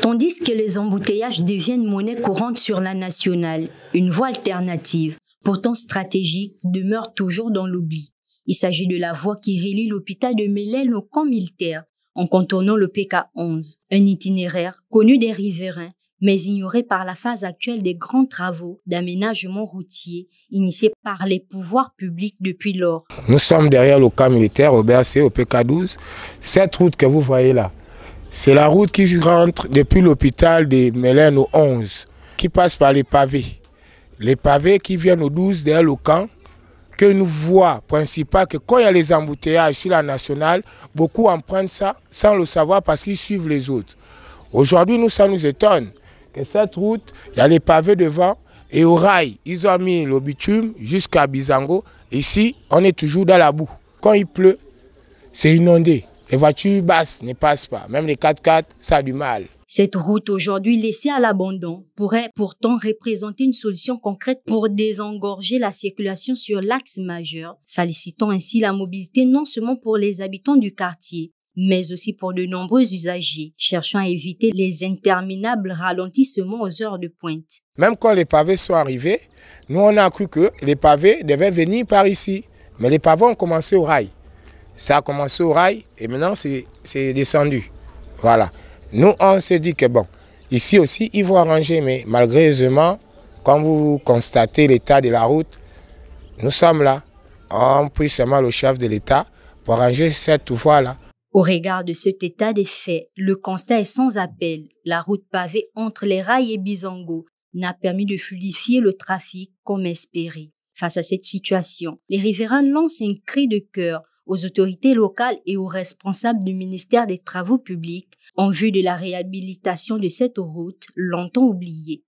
Tandis que les embouteillages deviennent monnaie courante sur la nationale, une voie alternative, pourtant stratégique, demeure toujours dans l'oubli. Il s'agit de la voie qui relie l'hôpital de Mélène au camp militaire, en contournant le PK11, un itinéraire connu des riverains, mais ignoré par la phase actuelle des grands travaux d'aménagement routier initiés par les pouvoirs publics depuis lors. Nous sommes derrière le camp militaire au BRC, au PK12. Cette route que vous voyez là, c'est la route qui rentre depuis l'hôpital de Mélène au 11, qui passe par les pavés. Les pavés qui viennent au 12 derrière le camp, que nous voyons principal que quand il y a les embouteillages sur la nationale, beaucoup empruntent ça sans le savoir parce qu'ils suivent les autres. Aujourd'hui, ça nous étonne que cette route, il y a les pavés devant et au rail, ils ont mis le bitume jusqu'à Bizango. Ici, on est toujours dans la boue. Quand il pleut, c'est inondé. Les voitures basses ne passent pas. Même les 4x4, ça a du mal. Cette route aujourd'hui laissée à l'abandon pourrait pourtant représenter une solution concrète pour désengorger la circulation sur l'axe majeur, facilitant ainsi la mobilité non seulement pour les habitants du quartier, mais aussi pour de nombreux usagers, cherchant à éviter les interminables ralentissements aux heures de pointe. Même quand les pavés sont arrivés, nous on a cru que les pavés devaient venir par ici. Mais les pavés ont commencé au rail. Ça a commencé au rail et maintenant c'est descendu. Voilà. Nous, on s'est dit que bon, ici aussi, ils vont arranger, mais malheureusement, quand vous constatez l'état de la route, nous sommes là. On prie seulement le chef de l'État pour arranger cette voie-là. Au regard de cet état des faits, le constat est sans appel. La route pavée entre les rails et Bizango n'a permis de fluidifier le trafic comme espéré. Face à cette situation, les riverains lancent un cri de cœur aux autorités locales et aux responsables du ministère des Travaux publics en vue de la réhabilitation de cette route longtemps oubliée.